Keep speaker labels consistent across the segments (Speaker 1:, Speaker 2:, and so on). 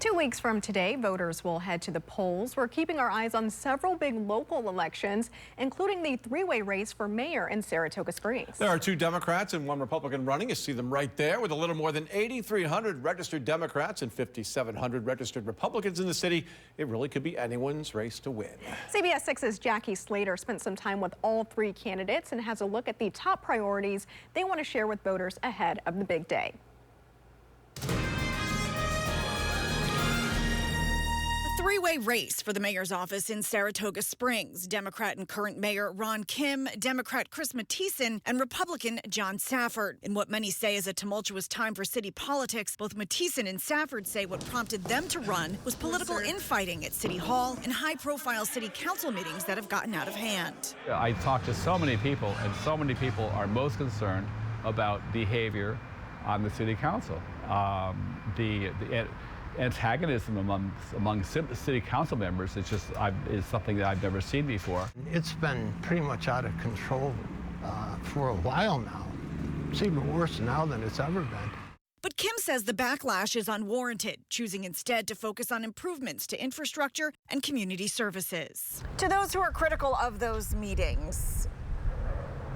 Speaker 1: 2 weeks from today, voters will head to the polls. We're keeping our eyes on several big local elections, including the three-way race for mayor in Saratoga Springs.
Speaker 2: There are 2 Democrats and 1 Republican running. You see them right there with a little more than 8,300 registered Democrats and 5,700 registered Republicans in the city. It really could be anyone's race to win.
Speaker 1: CBS 6's Jackie Slater spent some time with all 3 candidates and has a look at the top priorities they want to share with voters ahead of the big day.
Speaker 3: Three-way race for the mayor's office in Saratoga Springs. Democrat and current mayor Ron Kim, Democrat Chris Mattison, and Republican John Safford. In what many say is a tumultuous time for city politics, both Mattison and Safford say what prompted them to run was political infighting at City Hall and high-profile city council meetings that have gotten out of hand.
Speaker 4: I talked to so many people, and so many people are most concerned about behavior on the city council. The antagonism among city council members is something that I've never seen before.
Speaker 5: It's been pretty much out of control for a while now. It's even worse now than it's ever been.
Speaker 3: But Kim says the backlash is unwarranted, choosing instead to focus on improvements to infrastructure and community services. To those who are critical of those meetings,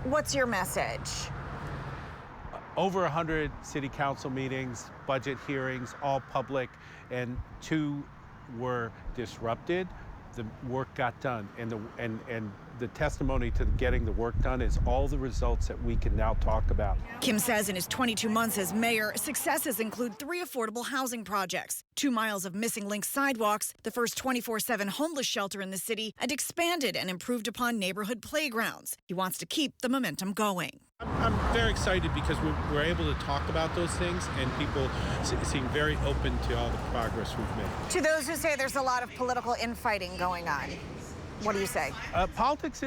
Speaker 3: what's your message?
Speaker 6: Over 100 city council meetings, budget hearings, all public, and 2 were disrupted. The work got done, and the testimony to getting the work done is all the results that we can now talk about.
Speaker 3: Kim says in his 22 months as mayor, successes include 3 affordable housing projects, 2 miles of missing link sidewalks, the first 24/7 homeless shelter in the city, and expanded and improved upon neighborhood playgrounds. He wants to keep the momentum going.
Speaker 6: I'm very excited because we're able to talk about those things, and people seem very open to all the progress we've made.
Speaker 3: To those who say there's a lot of political infighting going on, what do you say?
Speaker 6: Politics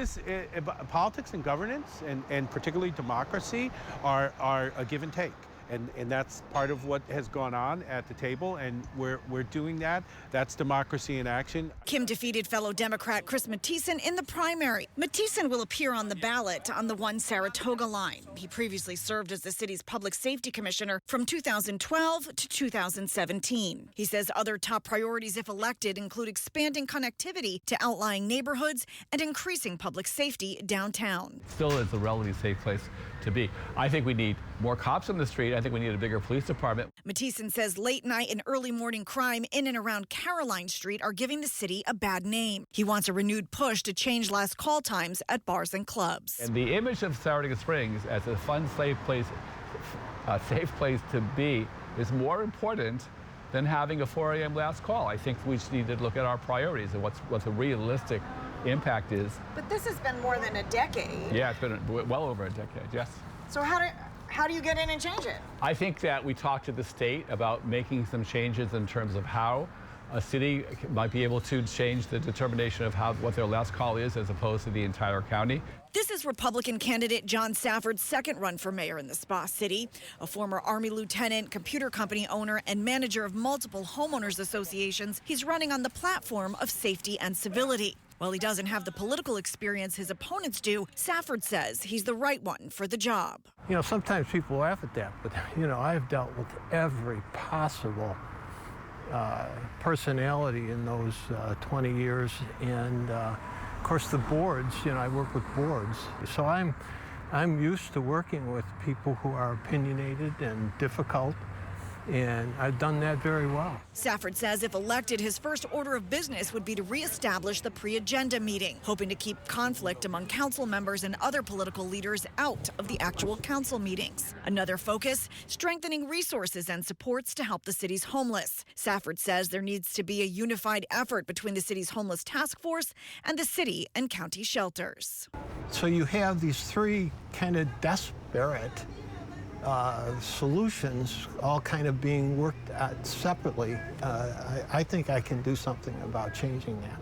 Speaker 6: and governance, and particularly democracy, are a give and take. And that's part of what has gone on at the table, and we're doing that. That's democracy in action. Kim defeated fellow Democrat Chris Mattison in the primary. Mattison will appear on the ballot on the One Saratoga line. He previously served as the city's public safety commissioner from 2012 to 2017. He says other top priorities, if elected, include expanding connectivity to outlying neighborhoods and increasing public safety downtown.
Speaker 4: Still is a relatively safe place to be. I think we need more cops on the street. I think we need a bigger police department.
Speaker 3: Mattison says late night and early morning crime in and around Caroline Street are giving the city a bad name. He wants a renewed push to change last call times at bars and clubs.
Speaker 4: And the image of Saratoga Springs as a fun, safe place to be is more important than having a 4 a.m. last call. I think we just need to look at our priorities and what the realistic impact is.
Speaker 3: But this has been more than a decade.
Speaker 4: Yeah, it's been well over a decade, yes.
Speaker 3: So how do you get in and change it?
Speaker 4: I think that we talked to the state about making some changes in terms of how a city might be able to change the determination of what their last call is as opposed to the entire county.
Speaker 3: This is Republican candidate John Safford's second run for mayor in the Spa City. A former Army lieutenant, computer company owner, and manager of multiple homeowners associations, he's running on the platform of safety and civility. While he doesn't have the political experience his opponents do, Safford says he's the right one for the job.
Speaker 5: You know, sometimes people laugh at that, but, I've dealt with every possible personality in those 20 years. And, of course, the boards, I work with boards. So I'm used to working with people who are opinionated and difficult. And I've done that very well.
Speaker 3: Safford says if elected, his first order of business would be to reestablish the pre-agenda meeting, hoping to keep conflict among council members and other political leaders out of the actual council meetings. Another focus, strengthening resources and supports to help the city's homeless. Safford says there needs to be a unified effort between the city's homeless task force and the city and county shelters.
Speaker 5: So you have these 3 kind of disparate solutions all kind of being worked at separately. I think I can do something about changing that.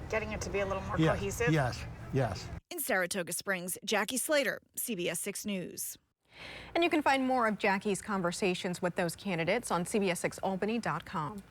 Speaker 3: Getting it to be a little more cohesive?
Speaker 5: Yes.
Speaker 3: In Saratoga Springs, Jackie Slater, CBS 6 News.
Speaker 1: And you can find more of Jackie's conversations with those candidates on CBS6Albany.com.